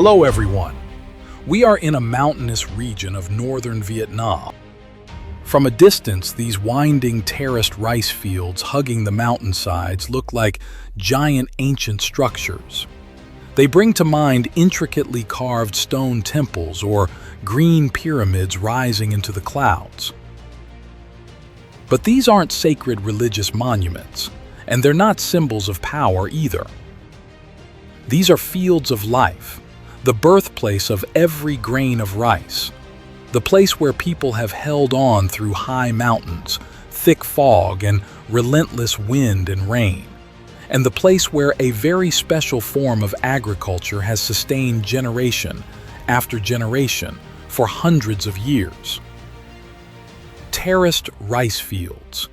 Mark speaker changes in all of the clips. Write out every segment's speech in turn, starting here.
Speaker 1: Hello everyone. We are in a mountainous region of northern Vietnam. From a distance, these winding terraced rice fields hugging the mountainsides look like giant ancient structures. They bring to mind intricately carved stone temples or green pyramids rising into the clouds. But these aren't sacred religious monuments, and they're not symbols of power either. These are fields of life, the birthplace of every grain of rice, the place where people have held on through high mountains, thick fog, and relentless wind and rain, and the place where a very special form of agriculture has sustained generation after generation for hundreds of years. Terraced rice fields.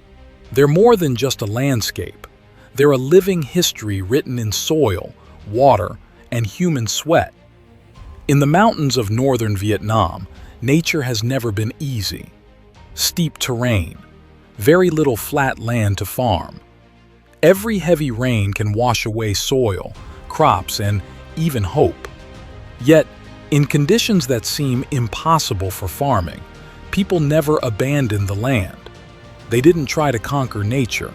Speaker 1: They're more than just a landscape. They're a living history written in soil, water, and human sweat. In the mountains of northern Vietnam, nature has never been easy. Steep terrain, very little flat land to farm. Every heavy rain can wash away soil, crops, and even hope. Yet, in conditions that seem impossible for farming, people never abandoned the land. They didn't try to conquer nature.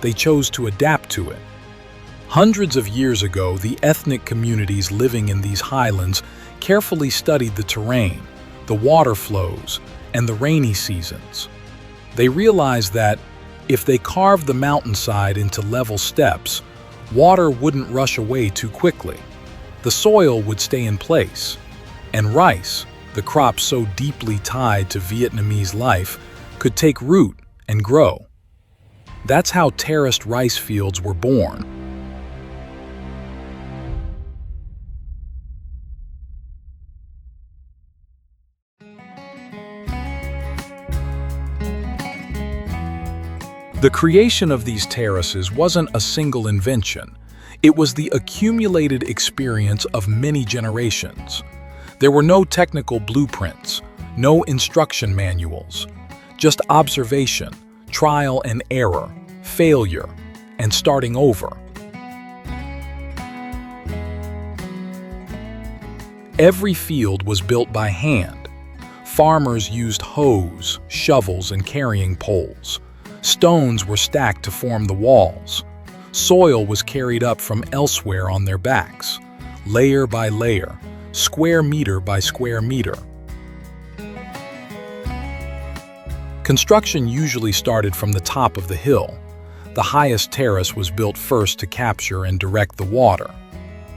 Speaker 1: They chose to adapt to it. Hundreds of years ago, the ethnic communities living in these highlands carefully studied the terrain, the water flows, and the rainy seasons. They realized that if they carved the mountainside into level steps, water wouldn't rush away too quickly. The soil would stay in place, and rice, the crop so deeply tied to Vietnamese life, could take root and grow. That's how terraced rice fields were born. The creation of these terraces wasn't a single invention. It was the accumulated experience of many generations. There were no technical blueprints, no instruction manuals, just observation, trial and error, failure, and starting over. Every field was built by hand. Farmers used hoes, shovels, and carrying poles. Stones were stacked to form the walls. Soil was carried up from elsewhere on their backs, layer by layer, square meter by square meter. Construction usually started from the top of the hill. The highest terrace was built first to capture and direct the water.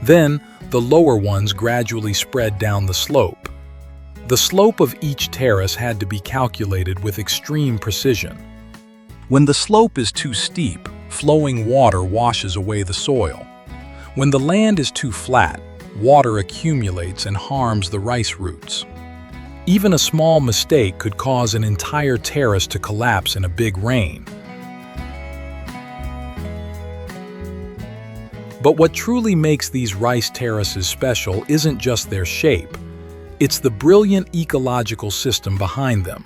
Speaker 1: Then, the lower ones gradually spread down the slope. The slope of each terrace had to be calculated with extreme precision. When the slope is too steep, flowing water washes away the soil. When the land is too flat, water accumulates and harms the rice roots. Even a small mistake could cause an entire terrace to collapse in a big rain. But what truly makes these rice terraces special isn't just their shape. It's the brilliant ecological system behind them.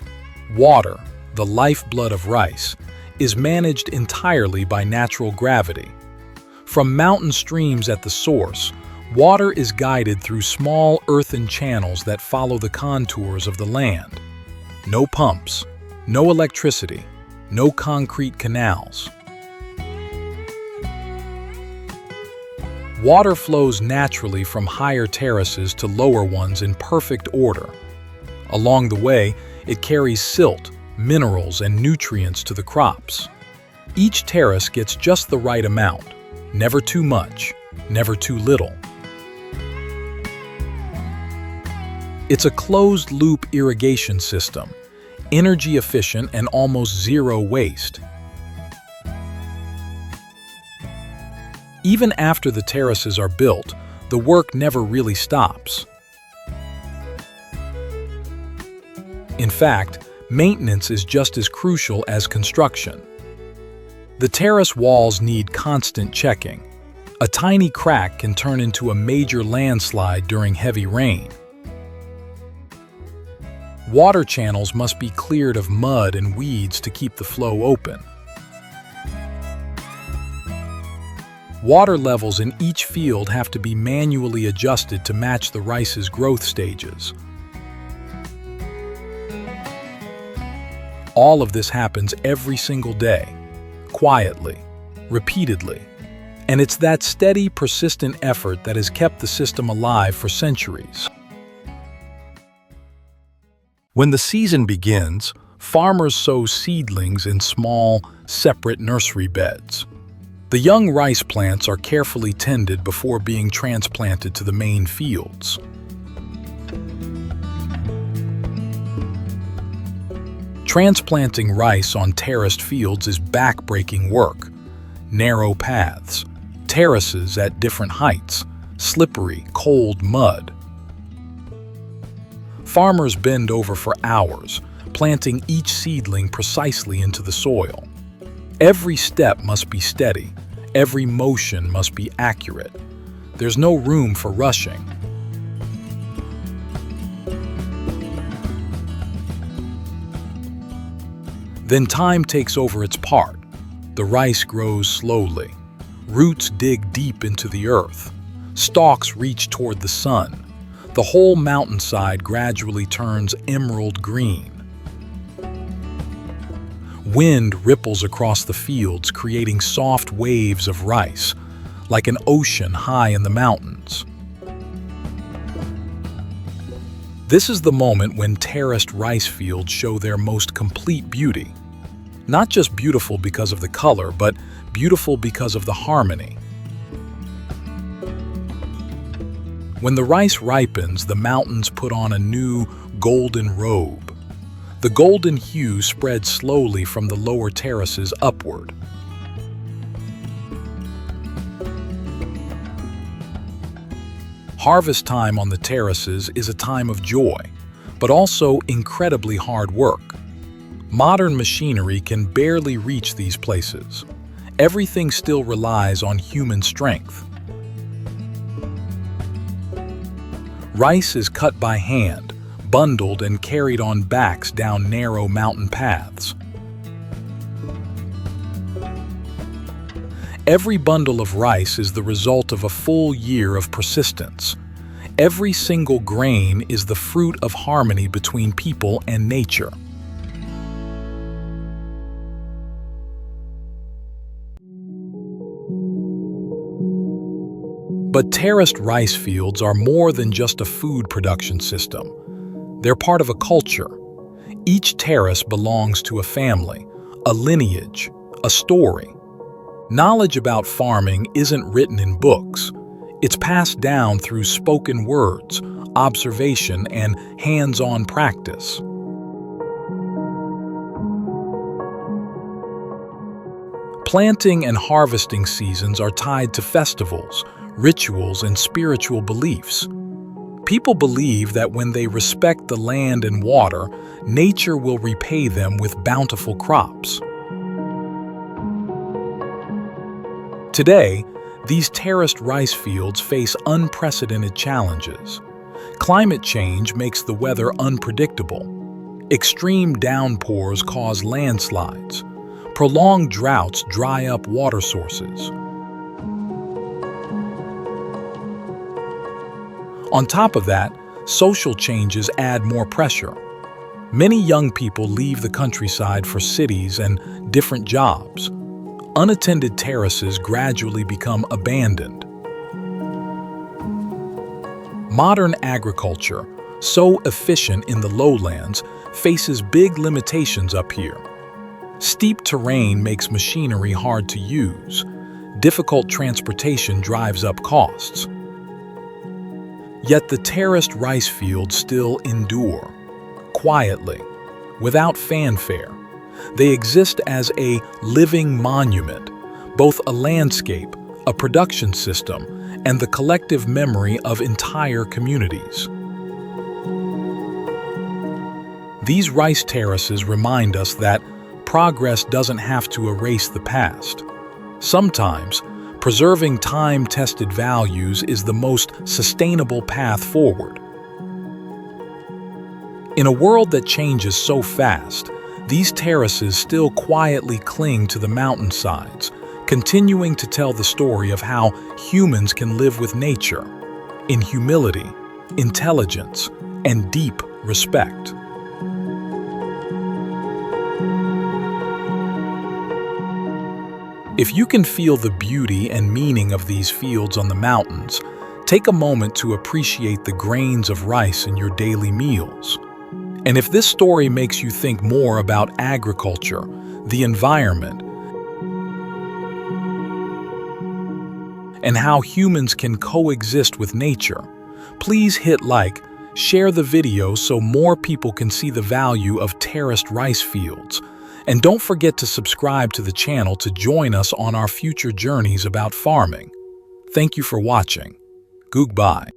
Speaker 1: Water, the lifeblood of rice, is managed entirely by natural gravity. From mountain streams at the source, water is guided through small earthen channels that follow the contours of the land. No pumps, no electricity, no concrete canals. Water flows naturally from higher terraces to lower ones in perfect order. Along the way, it carries silt, minerals, and nutrients to the crops. Each terrace gets just the right amount, never too much, never too little. It's a closed-loop irrigation system, energy efficient and almost zero waste. Even after the terraces are built, the work never really stops. In fact, maintenance is just as crucial as construction. The terrace walls need constant checking. A tiny crack can turn into a major landslide during heavy rain. Water channels must be cleared of mud and weeds to keep the flow open. Water levels in each field have to be manually adjusted to match the rice's growth stages. All of this happens every single day, quietly, repeatedly. And it's that steady, persistent effort that has kept the system alive for centuries. When the season begins, farmers sow seedlings in small, separate nursery beds. The young rice plants are carefully tended before being transplanted to the main fields. Transplanting rice on terraced fields is back-breaking work. Narrow paths, terraces at different heights, slippery, cold mud. Farmers bend over for hours, planting each seedling precisely into the soil. Every step must be steady, every motion must be accurate. There's no room for rushing. Then time takes over its part. The rice grows slowly. Roots dig deep into the earth. Stalks reach toward the sun. The whole mountainside gradually turns emerald green. Wind ripples across the fields, creating soft waves of rice, like an ocean high in the mountains. This is the moment when terraced rice fields show their most complete beauty. Not just beautiful because of the color, but beautiful because of the harmony. When the rice ripens, the mountains put on a new golden robe. The golden hue spreads slowly from the lower terraces upward. Harvest time on the terraces is a time of joy, but also incredibly hard work. Modern machinery can barely reach these places. Everything still relies on human strength. Rice is cut by hand, bundled and carried on backs down narrow mountain paths. Every bundle of rice is the result of a full year of persistence. Every single grain is the fruit of harmony between people and nature. But terraced rice fields are more than just a food production system. They're part of a culture. Each terrace belongs to a family, a lineage, a story. Knowledge about farming isn't written in books. It's passed down through spoken words, observation, and hands-on practice. Planting and harvesting seasons are tied to festivals, rituals, and spiritual beliefs. People believe that when they respect the land and water, nature will repay them with bountiful crops. Today, these terraced rice fields face unprecedented challenges. Climate change makes the weather unpredictable. Extreme downpours cause landslides. Prolonged droughts dry up water sources. On top of that, social changes add more pressure. Many young people leave the countryside for cities and different jobs. Unattended terraces gradually become abandoned. Modern agriculture, so efficient in the lowlands, faces big limitations up here. Steep terrain makes machinery hard to use. Difficult transportation drives up costs. Yet the terraced rice fields still endure, quietly, without fanfare. They exist as a living monument, both a landscape, a production system, and the collective memory of entire communities. These rice terraces remind us that progress doesn't have to erase the past. Sometimes, preserving time-tested values is the most sustainable path forward. In a world that changes so fast, these terraces still quietly cling to the mountainsides, continuing to tell the story of how humans can live with nature in humility, intelligence, and deep respect. If you can feel the beauty and meaning of these fields on the mountains, take a moment to appreciate the grains of rice in your daily meals. And if this story makes you think more about agriculture, the environment, and how humans can coexist with nature, please hit like, share the video so more people can see the value of terraced rice fields. And don't forget to subscribe to the channel to join us on our future journeys about farming. Thank you for watching. Goodbye.